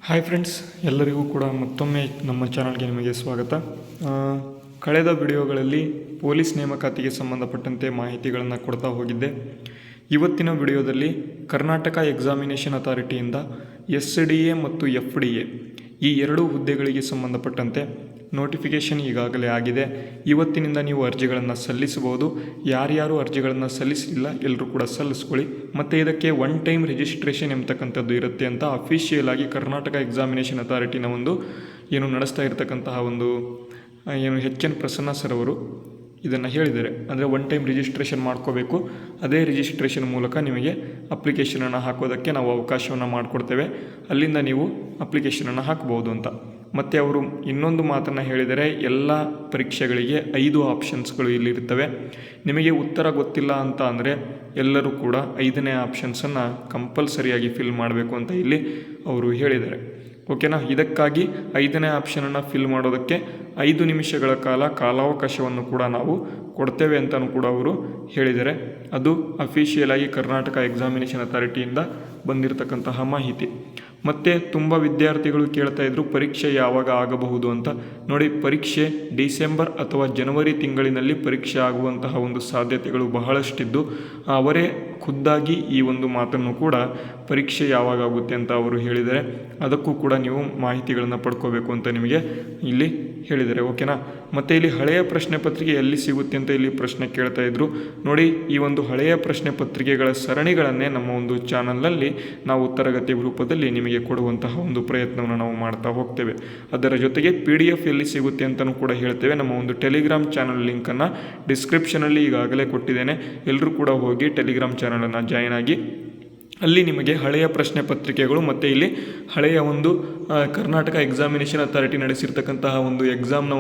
Hi friends, ಎಲ್ಲರಿಗೂ ಕೂಡ ಮತ್ತೊಮ್ಮೆ ನಮ್ಮ ಚಾನಲ್ಗೆ ನಿಮಗೆ ಸ್ವಾಗತ. ಕಳೆದ ವಿಡಿಯೋಗಳಲ್ಲಿ ಪೊಲೀಸ್ ನೇಮಕಾತಿಗೆ ಸಂಬಂಧಪಟ್ಟಂತೆ ಮಾಹಿತಿಗಳನ್ನು ಕೊಡ್ತಾ ಹೋಗಿದ್ದೆ. ಇವತ್ತಿನ ವಿಡಿಯೋದಲ್ಲಿ ಕರ್ನಾಟಕ ಎಕ್ಸಾಮಿನೇಷನ್ ಅಥಾರಿಟಿಯಿಂದ SDA ಮತ್ತು FDA ಈ ಎರಡೂ ಹುದ್ದೆಗಳಿಗೆ ಸಂಬಂಧಪಟ್ಟಂತೆ ನೋಟಿಫಿಕೇಷನ್ ಈಗಾಗಲೇ ಆಗಿದೆ. ಇವತ್ತಿನಿಂದ ನೀವು ಅರ್ಜಿಗಳನ್ನು ಸಲ್ಲಿಸಬಹುದು. ಯಾರ್ಯಾರು ಅರ್ಜಿಗಳನ್ನು ಸಲ್ಲಿಸಿಲ್ಲ ಎಲ್ಲರೂ ಕೂಡ ಸಲ್ಲಿಸ್ಕೊಳ್ಳಿ. ಮತ್ತು ಇದಕ್ಕೆ ಒನ್ ಟೈಮ್ ರಿಜಿಸ್ಟ್ರೇಷನ್ ಎಂಬತಕ್ಕಂಥದ್ದು ಇರುತ್ತೆ ಅಂತ ಅಫಿಷಿಯಲ್ ಆಗಿ ಕರ್ನಾಟಕ ಎಕ್ಸಾಮಿನೇಷನ್ ಅಥಾರಿಟಿನ ಏನು ನಡೆಸ್ತಾ ಇರತಕ್ಕಂತಹ HN ಪ್ರಸನ್ನ ಸರ್ ಅವರು ಇದನ್ನು ಹೇಳಿದ್ದಾರೆ. ಅಂದರೆ ಒನ್ ಟೈಮ್ ರಿಜಿಸ್ಟ್ರೇಷನ್ ಮಾಡ್ಕೋಬೇಕು. ಅದೇ ರಿಜಿಸ್ಟ್ರೇಷನ್ ಮೂಲಕ ನಿಮಗೆ ಅಪ್ಲಿಕೇಶನನ್ನು ಹಾಕೋದಕ್ಕೆ ನಾವು ಅವಕಾಶವನ್ನು ಮಾಡಿಕೊಡ್ತೇವೆ. ಅಲ್ಲಿಂದ ನೀವು ಅಪ್ಲಿಕೇಶನನ್ನು ಹಾಕ್ಬೋದು ಅಂತ. ಮತ್ತು ಅವರು ಇನ್ನೊಂದು ಮಾತನ್ನು ಹೇಳಿದರೆ, ಎಲ್ಲ ಪರೀಕ್ಷೆಗಳಿಗೆ 5 ಆಪ್ಷನ್ಸ್ಗಳು ಇಲ್ಲಿರ್ತವೆ. ನಿಮಗೆ ಉತ್ತರ ಗೊತ್ತಿಲ್ಲ ಅಂತ ಅಂದರೆ ಎಲ್ಲರೂ ಕೂಡ 5ನೇ ಆಪ್ಷನ್ಸನ್ನು ಕಂಪಲ್ಸರಿಯಾಗಿ ಫಿಲ್ ಮಾಡಬೇಕು ಅಂತ ಇಲ್ಲಿ ಅವರು ಹೇಳಿದ್ದಾರೆ. ಓಕೆನಾ. ಇದಕ್ಕಾಗಿ 5ನೇ ಆಪ್ಷನನ್ನು ಫಿಲ್ ಮಾಡೋದಕ್ಕೆ 5 ನಿಮಿಷಗಳ ಕಾಲಾವಕಾಶವನ್ನು ಕೂಡ ನಾವು ಕೊಡ್ತೇವೆ ಅಂತಲೂ ಕೂಡ ಅವರು ಹೇಳಿದ್ದಾರೆ. ಅದು ಅಫಿಷಿಯಲ್ ಆಗಿ ಕರ್ನಾಟಕ ಎಕ್ಸಾಮಿನೇಷನ್ ಅಥಾರಿಟಿಯಿಂದ ಬಂದಿರತಕ್ಕಂತಹ ಮಾಹಿತಿ. ಮತ್ತು ತುಂಬ ವಿದ್ಯಾರ್ಥಿಗಳು ಕೇಳ್ತಾ ಇದ್ರು ಪರೀಕ್ಷೆ ಯಾವಾಗ ಆಗಬಹುದು ಅಂತ. ನೋಡಿ, ಪರೀಕ್ಷೆ ಡಿಸೆಂಬರ್ ಅಥವಾ ಜನವರಿ ತಿಂಗಳಿನಲ್ಲಿ ಪರೀಕ್ಷೆ ಆಗುವಂತಹ ಸಾಧ್ಯತೆಗಳು ಬಹಳಷ್ಟಿದ್ದು, ಅವರೇ ಖುದ್ದಾಗಿ ಈ ಮಾತನ್ನು ಕೂಡ ಪರೀಕ್ಷೆ ಯಾವಾಗ ಆಗುತ್ತೆ ಅಂತ ಅವರು ಹೇಳಿದ್ದಾರೆ. ಅದಕ್ಕೂ ಕೂಡ ನೀವು ಮಾಹಿತಿಗಳನ್ನು ಪಡ್ಕೋಬೇಕು ಅಂತ ನಿಮಗೆ ಇಲ್ಲಿ ಹೇಳಿದ್ದಾರೆ. ಓಕೆನಾ. ಮತ್ತು ಇಲ್ಲಿ ಹಳೆಯ ಪ್ರಶ್ನೆ ಪತ್ರಿಕೆ ಎಲ್ಲಿ ಸಿಗುತ್ತೆ ಅಂತ ಇಲ್ಲಿ ಪ್ರಶ್ನೆ ಕೇಳ್ತಾ ಇದ್ರು. ನೋಡಿ, ಈ ಹಳೆಯ ಪ್ರಶ್ನೆ ಪತ್ರಿಕೆಗಳ ಸರಣಿಗಳನ್ನೇ ನಮ್ಮ ಚಾನಲ್ನಲ್ಲಿ ನಾವು ತರಗತಿ ರೂಪದಲ್ಲಿ ನಿಮಗೆ ಕೊಡುವಂತಹ ಪ್ರಯತ್ನವನ್ನು ನಾವು ಮಾಡ್ತಾ ಹೋಗ್ತೇವೆ. ಅದರ ಜೊತೆಗೆ PDF ಎಲ್ಲಿ ಸಿಗುತ್ತೆ ಅಂತಲೂ ಕೂಡ ಹೇಳ್ತೇವೆ. ನಮ್ಮ ಟೆಲಿಗ್ರಾಮ್ ಚಾನಲ್ ಲಿಂಕನ್ನು ಡಿಸ್ಕ್ರಿಪ್ಷನಲ್ಲಿ ಈಗಾಗಲೇ ಕೊಟ್ಟಿದ್ದೇನೆ. ಎಲ್ಲರೂ ಕೂಡ ಹೋಗಿ ಟೆಲಿಗ್ರಾಮ್ ಚಾನಲನ್ನು ಜಾಯಿನ್ ಆಗಿ ಅಲ್ಲಿ ನಿಮಗೆ ಹಳೆಯ ಪ್ರಶ್ನೆ ಪತ್ರಿಕೆಗಳು ಮತ್ತು ಇಲ್ಲಿ ಹಳೆಯ ಕರ್ನಾಟಕ ಎಕ್ಸಾಮಿನೇಷನ್ ಅಥಾರಿಟಿ ನಡೆಸಿರ್ತಕ್ಕಂತಹ ಎಕ್ಸಾಮ್ನ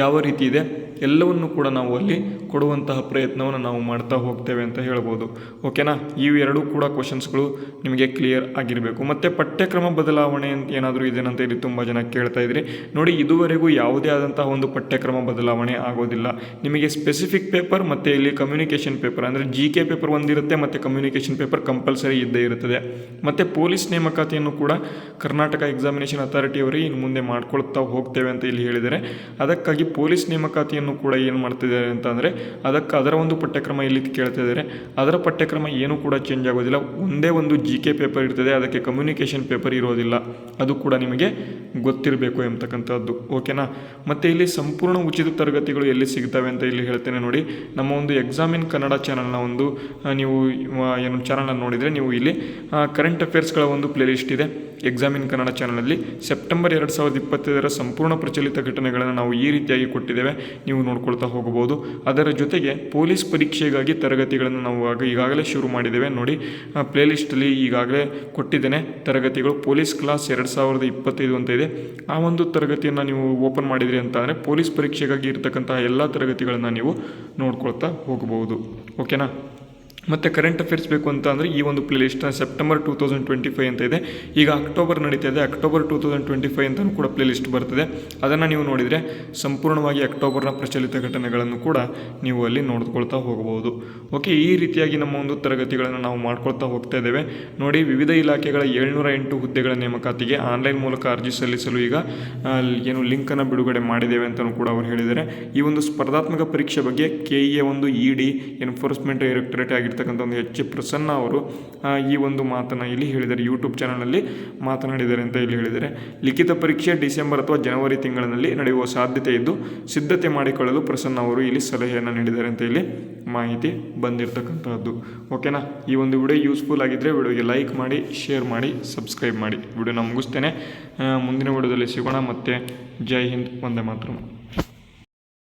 ಯಾವ ರೀತಿ ಇದೆ ಎಲ್ಲವನ್ನು ಕೂಡ ನಾವು ಅಲ್ಲಿ ಕೊಡುವಂತಹ ಪ್ರಯತ್ನವನ್ನು ನಾವು ಮಾಡ್ತಾ ಹೋಗ್ತೇವೆ ಅಂತ ಹೇಳ್ಬೋದು. ಓಕೆನಾ. ಈ ಎರಡೂ ಕೂಡ ಕ್ವಶನ್ಸ್ಗಳು ನಿಮಗೆ ಕ್ಲಿಯರ್ ಆಗಿರಬೇಕು. ಮತ್ತು ಪಠ್ಯಕ್ರಮ ಬದಲಾವಣೆ ಅಂತ ಏನಾದರೂ ಇದೆನಂತ ಇಲ್ಲಿ ತುಂಬ ಜನ ಕೇಳ್ತಾ ಇದ್ರಿ. ನೋಡಿ, ಇದುವರೆಗೂ ಯಾವುದೇ ಆದಂತಹ ಪಠ್ಯಕ್ರಮ ಬದಲಾವಣೆ ಆಗೋದಿಲ್ಲ. ನಿಮಗೆ ಸ್ಪೆಸಿಫಿಕ್ ಪೇಪರ್ ಮತ್ತು ಇಲ್ಲಿ ಕಮ್ಯುನಿಕೇಷನ್ ಪೇಪರ್ ಅಂದರೆ GK ಪೇಪರ್ ಒಂದಿರುತ್ತೆ ಮತ್ತು ಕಮ್ಯುನಿಕೇಷನ್ ಪೇಪರ್ ಕಂಪಲ್ಸರಿ ಇದ್ದೇ ಇರುತ್ತದೆ. ಮತ್ತು ಪೊಲೀಸ್ ನೇಮಕಾತಿಯನ್ನು ಕೂಡ ಕರ್ನಾಟಕ ಎಕ್ಸಾಮಿನೇಷನ್ ಅಥಾರಿಟಿಯವರೇ ಇನ್ನು ಮುಂದೆ ಮಾಡ್ಕೊಳ್ತಾ ಹೋಗ್ತೇವೆ ಅಂತ ಇಲ್ಲಿ ಹೇಳಿದ್ದಾರೆ. ಅದಕ್ಕಾಗಿ ಪೊಲೀಸ್ ನೇಮಕಾತಿಯನ್ನು ಕೂಡ ಏನು ಮಾಡ್ತಿದ್ದಾರೆ ಅಂತ ಅಂದರೆ ಅದರ ಪಠ್ಯಕ್ರಮ ಇಲ್ಲಿ ಕೇಳ್ತಾ ಇದ್ದಾರೆ. ಅದರ ಪಠ್ಯಕ್ರಮ ಏನು ಕೂಡ ಚೇಂಜ್ ಆಗೋದಿಲ್ಲ. ಒಂದೇ GK ಪೇಪರ್ ಇರ್ತದೆ, ಅದಕ್ಕೆ ಕಮ್ಯುನಿಕೇಷನ್ ಪೇಪರ್ ಇರೋದಿಲ್ಲ. ಅದು ಕೂಡ ನಿಮಗೆ ಗೊತ್ತಿರಬೇಕು ಎಂಬತಕ್ಕಂಥದ್ದು. ಓಕೆನಾ. ಮತ್ತು ಇಲ್ಲಿ ಸಂಪೂರ್ಣ ಉಚಿತ ತರಗತಿಗಳು ಎಲ್ಲಿ ಸಿಗ್ತವೆ ಅಂತ ಇಲ್ಲಿ ಹೇಳ್ತೇನೆ. ನೋಡಿ, ನಮ್ಮ ಎಕ್ಸಾಮಿನ್ ಕನ್ನಡ ಚಾನಲ್ನ ನೀವು ಚಾನಲ್ನ ನೋಡಿದರೆ ನೀವು ಇಲ್ಲಿ ಕರೆಂಟ್ ಅಫೇರ್ಸ್ಗಳ ಪ್ಲೇಲಿಸ್ಟ್ ಇದೆ ಎಕ್ಸಾಮಿನ್ ಕನ್ನಡ ಚಾನಲಲ್ಲಿ. ಸೆಪ್ಟೆಂಬರ್ 2025 ಸಂಪೂರ್ಣ ಪ್ರಚಲಿತ ಘಟನೆಗಳನ್ನು ನಾವು ಈ ರೀತಿಯಾಗಿ ಕೊಟ್ಟಿದ್ದೇವೆ, ನೀವು ನೋಡ್ಕೊಳ್ತಾ ಹೋಗಬಹುದು. ಅದರ ಜೊತೆಗೆ ಪೊಲೀಸ್ ಪರೀಕ್ಷೆಗಾಗಿ ತರಗತಿಗಳನ್ನು ನಾವು ಈಗಾಗಲೇ ಶುರು ಮಾಡಿದ್ದೇವೆ. ನೋಡಿ, ಪ್ಲೇಲಿಸ್ಟಲ್ಲಿ ಈಗಾಗಲೇ ಕೊಟ್ಟಿದ್ದೇನೆ ತರಗತಿಗಳು. ಪೊಲೀಸ್ ಕ್ಲಾಸ್ 2025 ಅಂತ ಇದೆ. ಆ ತರಗತಿಯನ್ನು ನೀವು ಓಪನ್ ಮಾಡಿದ್ರಿ ಅಂತ ಅಂದರೆ ಪೊಲೀಸ್ ಪರೀಕ್ಷೆಗಾಗಿ ಇರತಕ್ಕಂತಹ ಎಲ್ಲ ತರಗತಿಗಳನ್ನು ನೀವು ನೋಡ್ಕೊಳ್ತಾ ಹೋಗಬಹುದು. ಓಕೆನಾ. ಮತ್ತು ಕರೆಂಟ್ ಅಫೇರ್ಸ್ ಬೇಕು ಅಂತ ಅಂದರೆ ಈ ಪ್ಲೇಲಿಸ್ಟ್ ಸೆಪ್ಟೆಂಬರ್ 2025 ಅಂತ ಇದೆ. ಈಗ ಅಕ್ಟೋಬರ್ ನಡೀತಾ ಇದೆ. ಅಕ್ಟೋಬರ್ 2025 ಅಂತಲೂ ಕೂಡ ಪ್ಲೇಲಿಸ್ಟ್ ಬರ್ತದೆ. ಅದನ್ನು ನೀವು ನೋಡಿದರೆ ಸಂಪೂರ್ಣವಾಗಿ ಅಕ್ಟೋಬರ್ನ ಪ್ರಚಲಿತ ಘಟನೆಗಳನ್ನು ಕೂಡ ನೀವು ಅಲ್ಲಿ ನೋಡ್ಕೊಳ್ತಾ ಹೋಗಬಹುದು. ಓಕೆ. ಈ ರೀತಿಯಾಗಿ ನಮ್ಮ ತರಗತಿಗಳನ್ನು ನಾವು ಮಾಡ್ಕೊಳ್ತಾ ಹೋಗ್ತಾ ಇದ್ದೇವೆ. ನೋಡಿ, ವಿವಿಧ ಇಲಾಖೆಗಳ 708 ಹುದ್ದೆಗಳ ನೇಮಕಾತಿಗೆ ಆನ್ಲೈನ್ ಮೂಲಕ ಅರ್ಜಿ ಸಲ್ಲಿಸಲು ಈಗ ಲಿಂಕನ್ನು ಬಿಡುಗಡೆ ಮಾಡಿದ್ದೇವೆ ಅಂತಲೂ ಕೂಡ ಅವರು ಹೇಳಿದ್ದಾರೆ. ಈ ಸ್ಪರ್ಧಾತ್ಮಕ ಪರೀಕ್ಷೆ ಬಗ್ಗೆ KEA ED ಎನ್ಫೋರ್ಸ್ಮೆಂಟ್ ಡೈರೆಕ್ಟರೇಟ್ ಆಗಿರ್ತಕ್ಕಂಥ HC ಪ್ರಸನ್ನ ಅವರು ಈ ಮಾತನ್ನು ಇಲ್ಲಿ ಹೇಳಿದ್ದಾರೆ. ಯೂಟ್ಯೂಬ್ ಚಾನಲ್ನಲ್ಲಿ ಮಾತನಾಡಿದ್ದಾರೆ ಅಂತ ಇಲ್ಲಿ ಹೇಳಿದ್ದಾರೆ. ಲಿಖಿತ ಪರೀಕ್ಷೆ ಡಿಸೆಂಬರ್ ಅಥವಾ ಜನವರಿ ತಿಂಗಳಿನಲ್ಲಿ ನಡೆಯುವ ಸಾಧ್ಯತೆ ಇದ್ದು ಸಿದ್ಧತೆ ಮಾಡಿಕೊಳ್ಳಲು ಪ್ರಸನ್ನ ಅವರು ಇಲ್ಲಿ ಸಲಹೆಯನ್ನು ನೀಡಿದ್ದಾರೆ ಅಂತ ಇಲ್ಲಿ ಮಾಹಿತಿ ಬಂದಿರತಕ್ಕಂಥದ್ದು. ಓಕೆನಾ. ಈ ವಿಡಿಯೋ ಯೂಸ್ಫುಲ್ ಆಗಿದ್ದರೆ ವಿಡಿಯೋಗೆ ಲೈಕ್ ಮಾಡಿ, ಶೇರ್ ಮಾಡಿ, ಸಬ್ಸ್ಕ್ರೈಬ್ ಮಾಡಿ. ವಿಡಿಯೋನ ಮುಗಿಸ್ತೇನೆ. ಮುಂದಿನ ವಿಡಿಯೋದಲ್ಲಿ ಸಿಗೋಣ. ಮತ್ತೆ ಜೈ ಹಿಂದ್, ವಂದೇ ಮಾತರಂ.